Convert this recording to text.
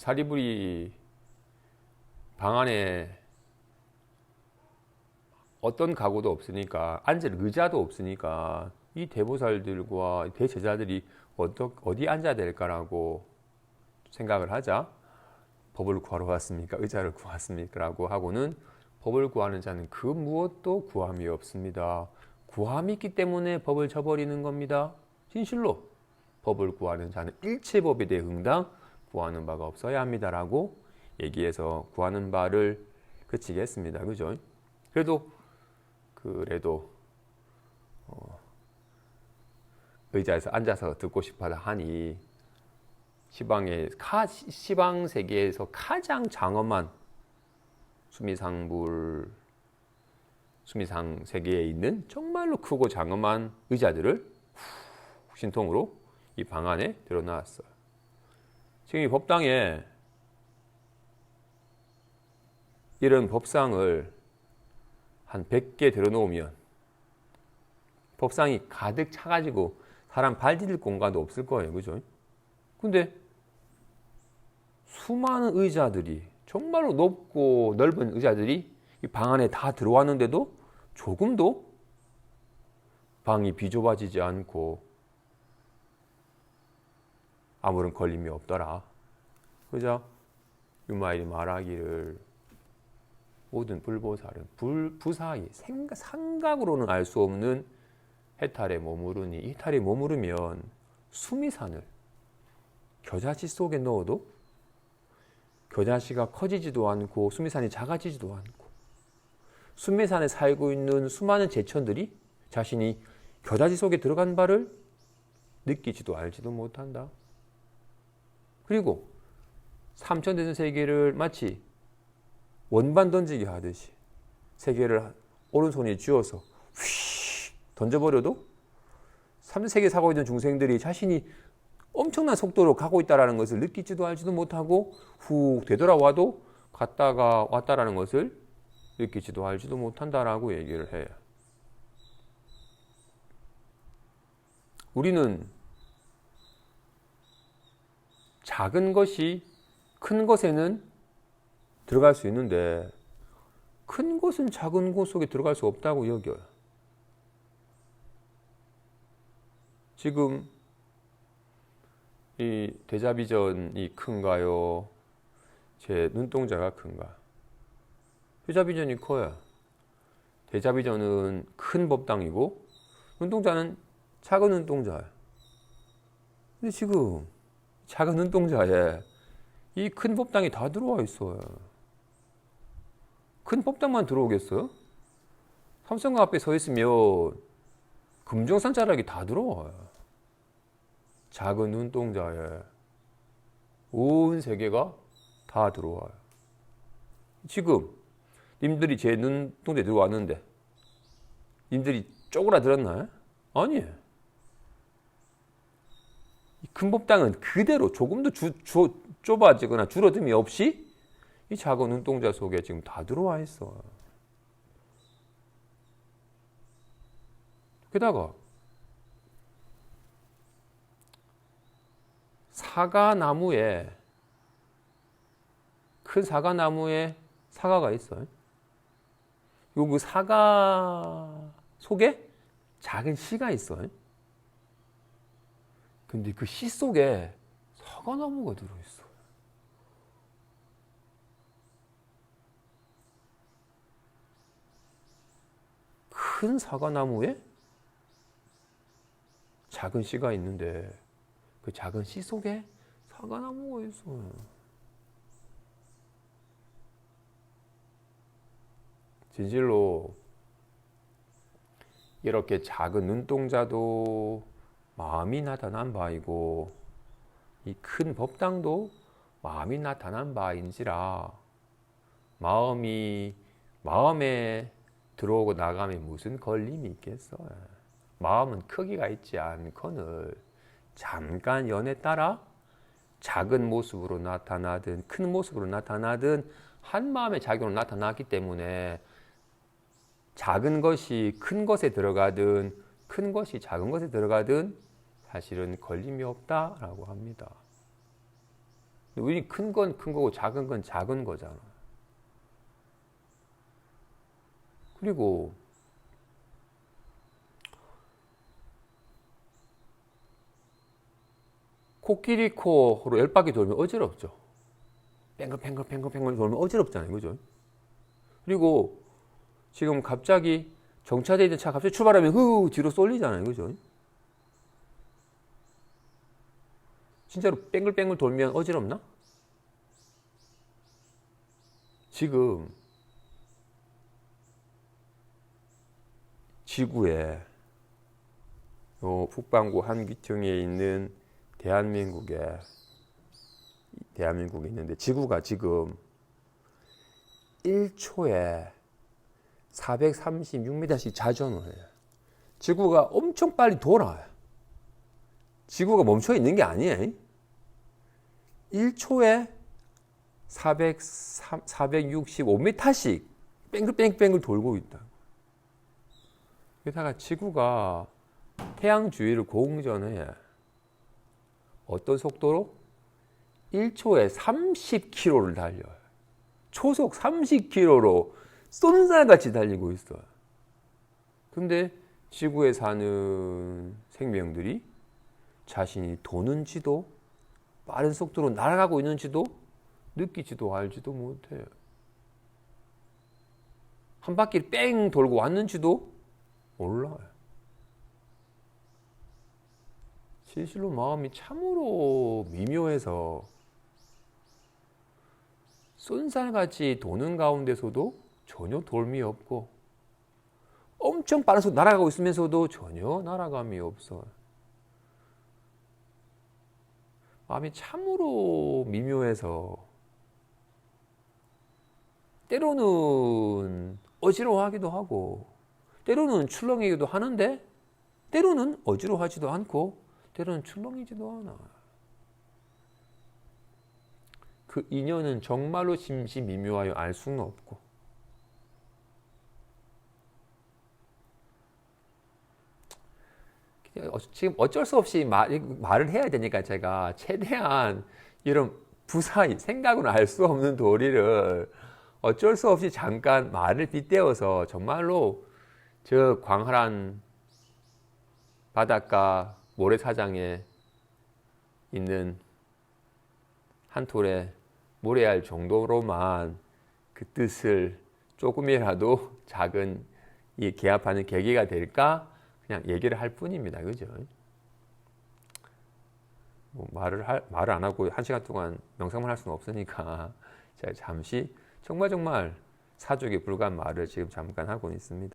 사리불이 방 안에 어떤 가구도 없으니까 앉을 의자도 없으니까 이 대보살들과 대제자들이 어디 앉아야 될까라고 생각을 하자 법을 구하러 왔습니까? 의자를 구했습니까? 라고 하고는 법을 구하는 자는 그 무엇도 구함이 없습니다. 구함이 있기 때문에 법을 저버리는 겁니다. 진실로 법을 구하는 자는 일체법에 대해 응당 구하는 바가 없어야 합니다라고 얘기해서 구하는 바를 그치게 했습니다. 그죠? 그래도 의자에서 앉아서 듣고 싶어다 하니 시방 세계에서 가장 장엄한 수미상 세계에 있는 정말로 크고 장엄한 의자들을 신통으로 이 방 안에 들어놨어요. 지금 이 법당에 이런 법상을 한 100개 들어놓으면 법상이 가득 차가지고 사람 발 디딜 공간도 없을 거예요. 그죠? 근데 수많은 의자들이 정말로 높고 넓은 의자들이 이 방 안에 다 들어왔는데도 조금도 방이 비좁아지지 않고 아무런 걸림이 없더라. 그죠? 유마일이 말하기를 모든 불보살은 부사이 생각으로는 알 수 없는 해탈에 머무르니 해탈에 머무르면 수미산을 겨자씨 속에 넣어도 겨자씨가 커지지도 않고 수미산이 작아지지도 않고 수미산에 살고 있는 수많은 제천들이 자신이 겨자씨 속에 들어간 바를 느끼지도 알지도 못한다. 그리고 삼천대천 세계를 마치 원반 던지기 하듯이 세계를 오른손에 쥐어서 휙 던져버려도 삼세계 사고 있는 중생들이 자신이 엄청난 속도로 가고 있다는 것을 느끼지도 알지도 못하고 훅 되돌아와도 갔다가 왔다라는 것을 느끼지도 알지도 못한다라고 얘기를 해요. 우리는 작은 것이 큰 것에는 들어갈 수 있는데 큰 것은 작은 곳 속에 들어갈 수 없다고 여겨요. 지금 이 대자비전이 큰가요? 제 눈동자가 큰가? 대자비전이 커요. 대자비전은 큰 법당이고 눈동자는 작은 눈동자예요. 근데 지금 작은 눈동자에 이 큰 법당이 다 들어와 있어요. 큰 법당만 들어오겠어요? 삼성강 앞에 서 있으면 금정산 자락이 다 들어와요. 작은 눈동자에 온 세계가 다 들어와요. 지금 님들이 제 눈동자에 들어왔는데 님들이 쪼그라들었나요? 아니에요. 큰 법당은 그대로 조금도 좁아지거나 줄어듦이 없이 이 작은 눈동자 속에 지금 다 들어와 있어. 게다가 큰 사과나무에 사과가 있어요. 그 사과 속에 작은 씨가 있어요. 근데 그 씨 속에 사과나무가 들어있어요. 큰 사과나무에 작은 씨가 있는데 그 작은 씨 속에 사과나무가 있어요. 진실로 이렇게 작은 눈동자도 마음이 나타난 바이고 이 큰 법당도 마음이 나타난 바인지라 마음에 들어오고 나가면 무슨 걸림이 있겠어요. 마음은 크기가 있지 않거늘 잠깐 연에 따라 작은 모습으로 나타나든 큰 모습으로 나타나든 한 마음의 작용으로 나타났기 때문에 작은 것이 큰 것에 들어가든 큰 것이 작은 것에 들어가든 사실은 걸림이 없다라고 합니다. 우리 큰 건 큰 거고 작은 건 작은 거잖아. 그리고 코끼리 코로 10바퀴 돌면 어지럽죠. 뱅글뱅글 돌면 어지럽잖아요. 그죠? 그리고 지금 갑자기 정차되어 있는 차 갑자기 출발하면 뒤로 쏠리잖아요. 그죠? 진짜로 뱅글뱅글 돌면 어지럽나? 지금 지구에 북반구 한귀퉁에 있는 대한민국에 있는데 지구가 지금 1초에 436m씩 자전을 해요. 지구가 엄청 빨리 돌아요. 지구가 멈춰 있는 게 아니에요. 1초에 465m씩 뺑글뺑글 돌고 있다. 게다가 지구가 태양 주위를 공전해. 어떤 속도로? 1초에 30km를 달려요. 초속 30km로 쏜살같이 달리고 있어요. 근데 지구에 사는 생명들이 자신이 도는지도 빠른 속도로 날아가고 있는지도 느끼지도 알지도 못해요. 한 바퀴를 뺑 돌고 왔는지도 몰라요. 진실로 마음이 참으로 미묘해서 쏜살같이 도는 가운데서도 전혀 돌미 없고 엄청 빠른 속도 날아가고 있으면서도 전혀 날아감이 없어요. 마음이 참으로 미묘해서 때로는 어지러워하기도 하고 때로는 출렁이기도 하는데 때로는 어지러워하지도 않고 때로는 출렁이지도 않아. 그 인연은 정말로 심시미묘하여 알 수는 없고 지금 어쩔 수 없이 말을 해야 되니까 제가 최대한 이런 부사히 생각으로 알 수 없는 도리를 어쩔 수 없이 잠깐 말을 빗대어서 정말로 저 광활한 바닷가 모래사장에 있는 한 톨의 모래알 정도로만 그 뜻을 조금이라도 작은 이 개합하는 계기가 될까 그냥 얘기를 할 뿐입니다. 그죠? 뭐 말을 안 하고 1시간 동안 명상만 할 수는 없으니까 제가 잠시 정말 사족에 불과한 말을 지금 잠깐 하고 있습니다.